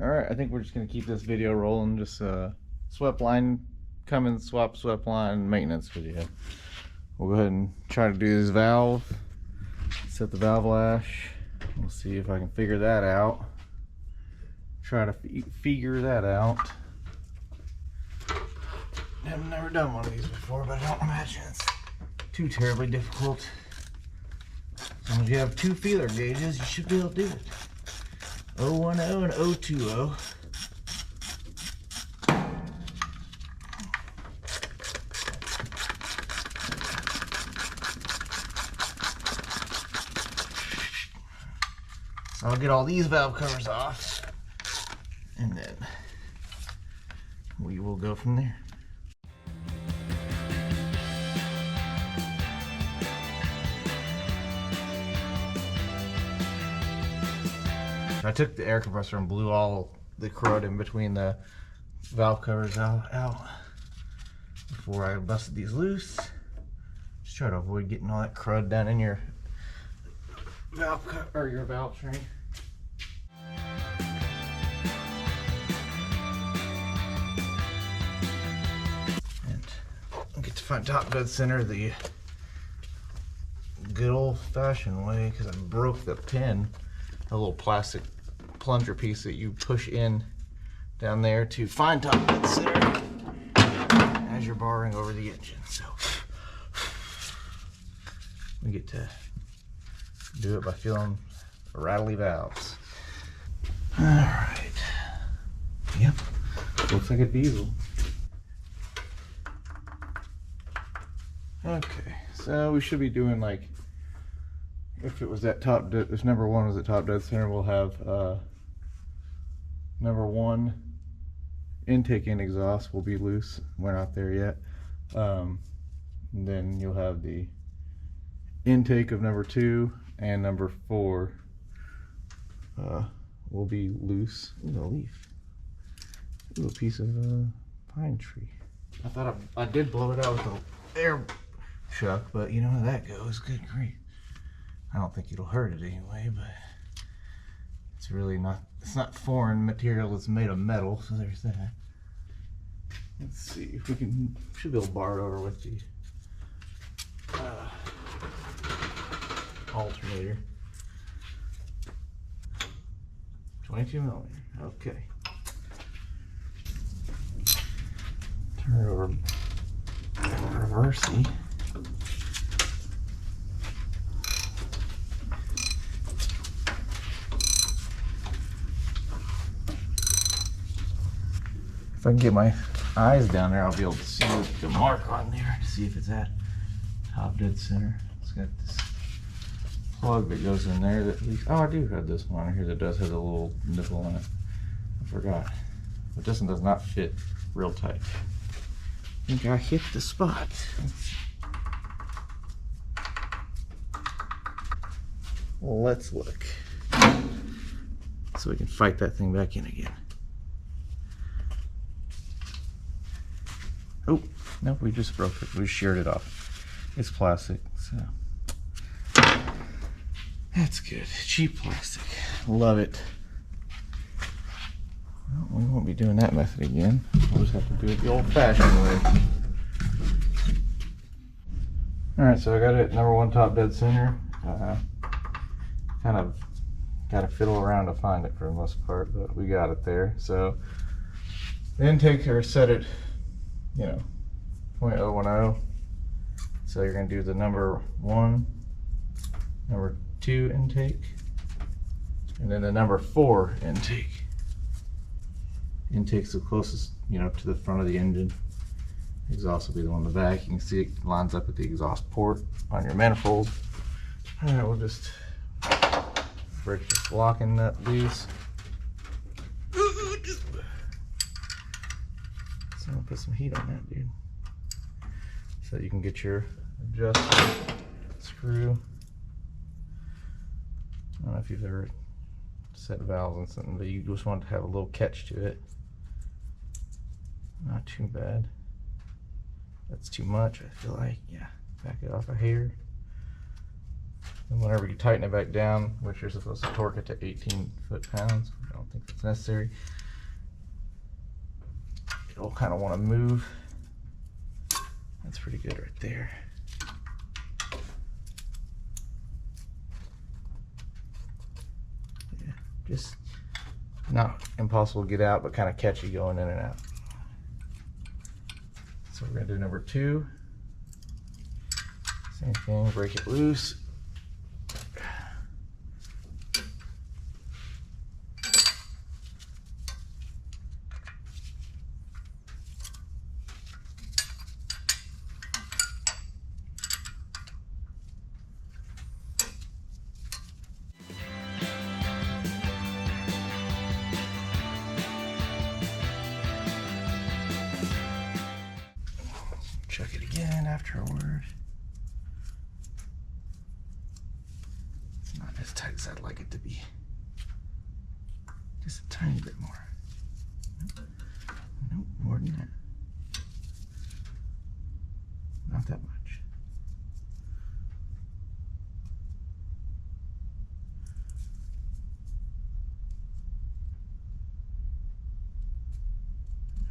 Alright, I think we're just going to keep this video rolling. Just Sweptline, Cummins Sweptline maintenance video. We'll go ahead and try to do this valve. Set the valve lash. We'll see if I can figure that out. Try to figure that out. I've never done one of these before, but I don't imagine it's too terribly difficult. As long as you have two feeler gauges, you should be able to do it. 010 and 020. So I'll get all these valve covers off, and then we will go from there. I took the air compressor and blew all the crud in between the valve covers out before I busted these loose. Just try to avoid getting all that crud down in your valve or your valve train. And I'll get to find top dead center the good old-fashioned way, because I broke the pin. A little plastic plunger piece that you push in down there to find top dead center as you're barring over the engine. So we get to do it by feeling rattly valves. All right. Yep. Looks like a diesel. Okay. So we should be doing like, if it was that top dead, if number one was at top dead center, we'll have number one intake and exhaust will be loose. We're not there yet. Then you'll have the intake of number two and number four will be loose. Ooh, a leaf. Ooh, a piece of pine tree. I thought I did blow it out with the air chuck, but you know how that goes. Good grief. I don't think it'll hurt it anyway, but it's really not, it's not foreign material, it's made of metal, so there's that. Let's see if we can, should be able to bar it over with the alternator. 22 millimeter, okay. Turn it over, reversey. If I can get my eyes down there, I'll be able to see the mark on there to see if it's at top dead center. It's got this plug that goes in there that leaks. Oh, I do have this one on here that does have a little nipple on it. I forgot. But this one does not fit real tight. I think I hit the spot. Well, let's look. So we can fight that thing back in again. Oh, no, we just broke it. We sheared it off. It's plastic, so that's good. Cheap plastic. Love it. Well, we won't be doing that method again. We'll just have to do it the old-fashioned way. Alright, so I got it number one top dead center. Kind of got to fiddle around to find it for the most part, but we got it there. So the intake or set it, you know, 0.010. So you're going to do the number one, number two intake, and then the number four intake. Intake's the closest, you know, to the front of the engine. Exhaust will be the one in the back. You can see it lines up with the exhaust port on your manifold. All right, we'll just break this locking nut loose. So I'll put some heat on that, dude, so you can get your adjuster screw. I don't know if you've ever set valves on something, but you just want to have a little catch to it. Not too bad. That's too much, I feel like. Yeah, back it off a hair. And whenever you tighten it back down, which you're supposed to torque it to 18 foot-pounds, I don't think that's necessary. It'll kind of want to move. That's pretty good right there. Yeah, just not impossible to get out, but kind of catchy going in and out. So we're gonna do number 2. Same thing, break it loose. Check it again afterward. It's not as tight as I'd like it to be. Just a tiny bit more. Nope, more than that. Not that much.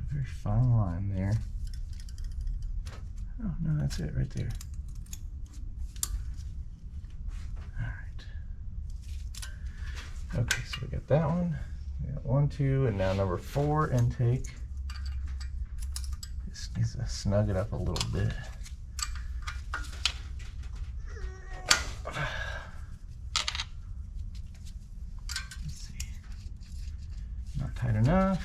A very fine line there. Oh, no, that's it right there. All right. Okay, so we got that one. We got 1, 2, and now number 4 intake. Just needs to snug it up a little bit. Let's see. Not tight enough.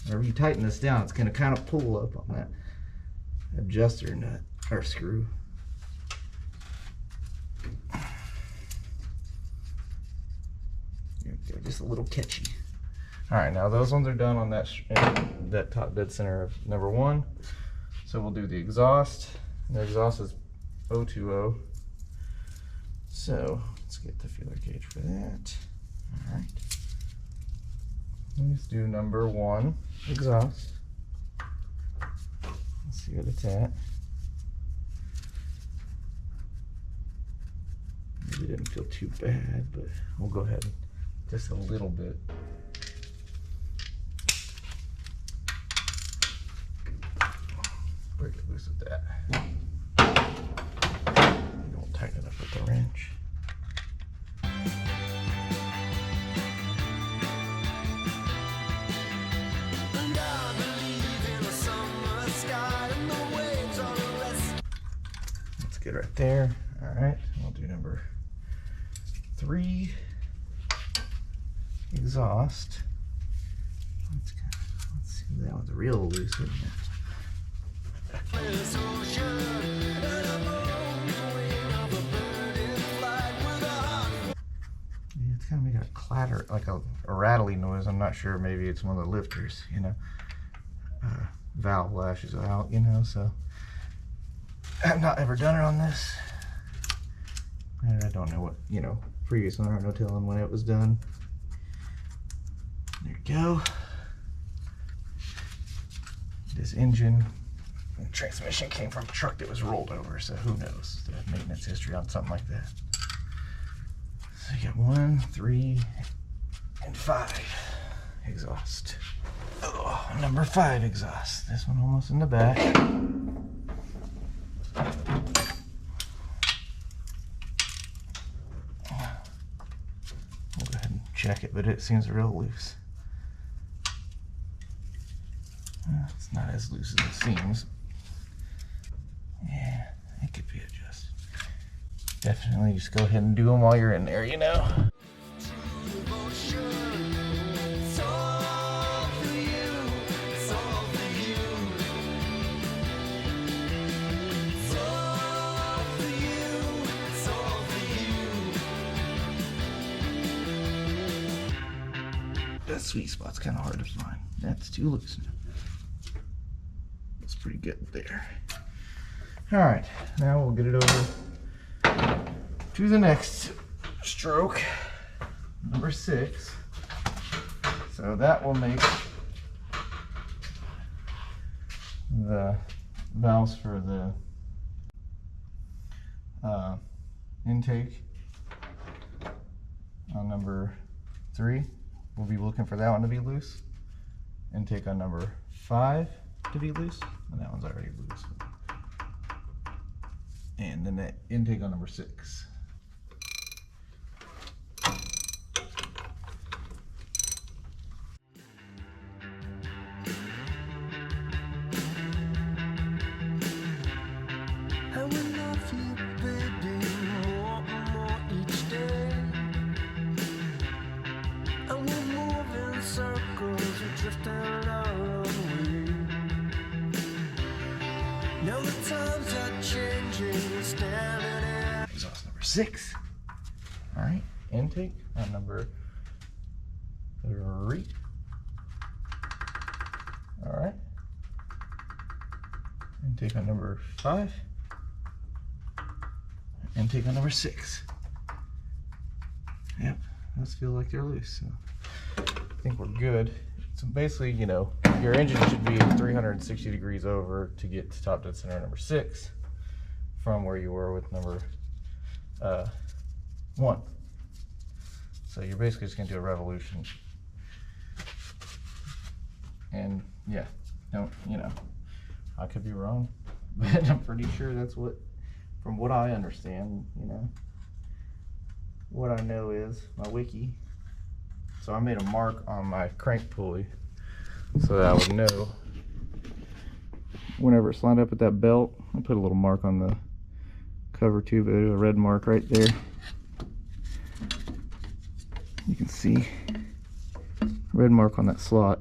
Whenever you tighten this down, it's going to kind of pull up on that adjuster nut or screw. There we go, just a little catchy. All right, now those ones are done on that top dead center of number 1. So we'll do the exhaust. The exhaust is 020. So let's get the feeler gauge for that. All right. Let's do number 1 exhaust. Let's see what it's at. Maybe it didn't feel too bad, but we'll go ahead just a little bit. Break it loose with that. Don't tighten it up with the wrench. Good right there. All right, we'll do number 3 exhaust. Let's see, that one's real loose, isn't it? Yeah, it's kind of making a clatter, like a rattly noise. I'm not sure. Maybe it's one of the lifters, you know. Valve lashes out, you know, so. I've not ever done it on this, and I don't know what, you know, previous owner, no telling when it was done. There you go. This engine and transmission came from a truck that was rolled over, so who knows the maintenance history on something like that. So you got 1, 3, and 5 exhaust. Oh, number 5 exhaust. This one almost in the back. We'll go ahead and check it, but it seems real loose. It's not as loose as it seems. Yeah, it could be adjusted. Definitely just go ahead and do them while you're in there, you know. That sweet spot's kind of hard to find. That's too loose now. That's pretty good there. All right, now we'll get it over to the next stroke, number 6. So that will make the valves for the intake on number 3. We'll be looking for that one to be loose. Intake on number 5 to be loose, and that one's already loose. And then the intake on number 6. Exhaust number 6. All right, intake on number 3. All right, intake on number 5. Intake on number 6. Yep, those feel like they're loose. So I think we're good. So basically, you know, your engine should be 360 degrees over to get to top dead center number 6 from where you were with number 1. So you're basically just gonna do a revolution. And yeah, don't, you know, I could be wrong, but I'm pretty sure that's what, from what I understand, you know, what I know is my wiki. So I made a mark on my crank pulley so that I would know whenever it's lined up with that belt. I put a little mark on the cover tube, a red mark right there. You can see red mark on that slot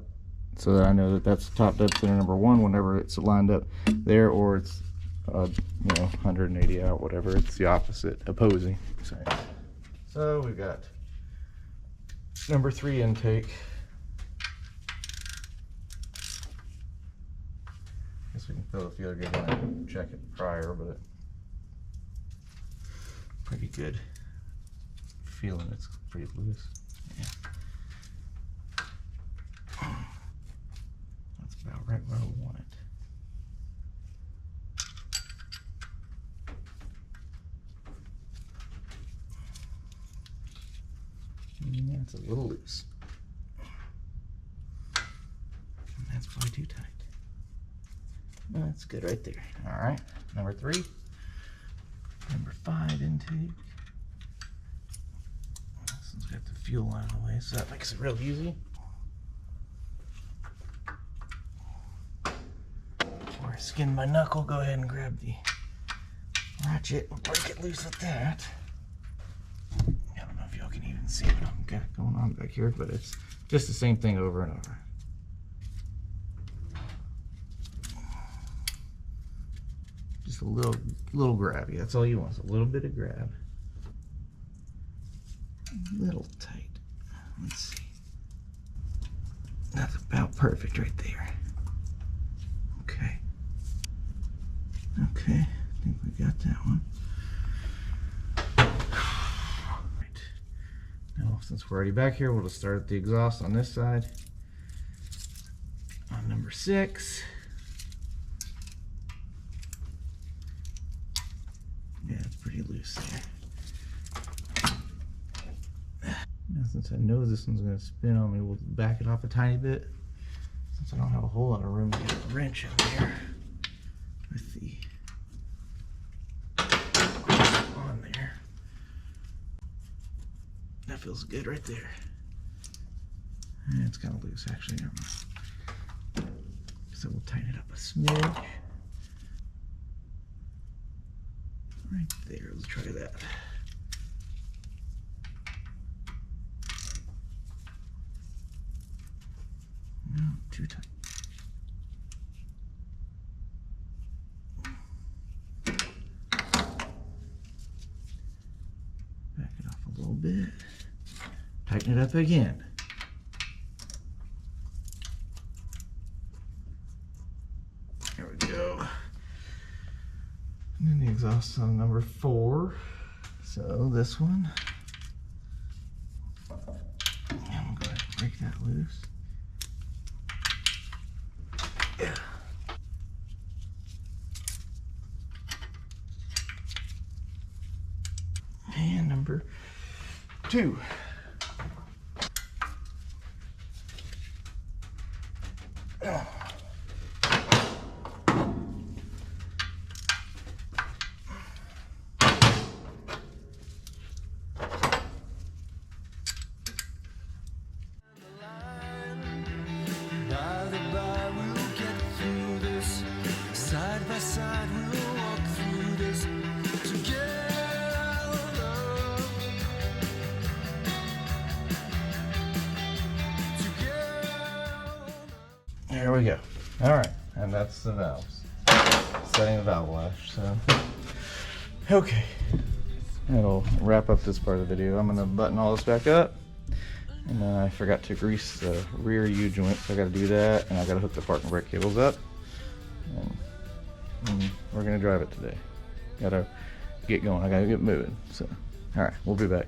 so that I know that that's top dead center number 1 whenever it's lined up there, or it's you know, 180 out, whatever. It's the opposite, opposing. So we've got number 3 intake. Guess we can fill the other good one and check it prior, but pretty good feeling. It's pretty loose. Yeah. That's about right where I want it. Yeah, it's a little loose. And that's probably too tight. No, that's good right there. All right, number 3. Number 5 intake. This one's got the fuel out of the way, so that makes it real easy. Before I skin my knuckle, go ahead and grab the ratchet and break it loose with that. I don't know if y'all can even see what I've got going on back here, but it's just the same thing over and over. Just a little grabby. That's all you want. It's a little bit of grab. A little tight. Let's see. That's about perfect right there. Okay. Okay. I think we got that one. Right. Now, since we're already back here, we'll just start the exhaust on this side. On number 6. Yeah, it's pretty loose there. Now, since I know this one's going to spin on me, we'll back it off a tiny bit. Since I don't have a whole lot of room to get a wrench in there with the on there. That feels good right there. And it's kind of loose, actually. Never mind. So we'll tighten it up a smidge. Right there, let's try that. No, too tight. Back it off a little bit. Tighten it up again. There we go. And then the exhaust on number 4. So this one. And we'll go ahead and break that loose. Yeah. number 2. There we go. All right, and that's the valves. Setting the valve lash. So, okay, that'll wrap up this part of the video. I'm gonna button all this back up, and then I forgot to grease the rear U-joint, so I got to do that, and I got to hook the parking brake cables up, and we're gonna drive it today. Gotta get going. I gotta get moving. So, all right, we'll be back.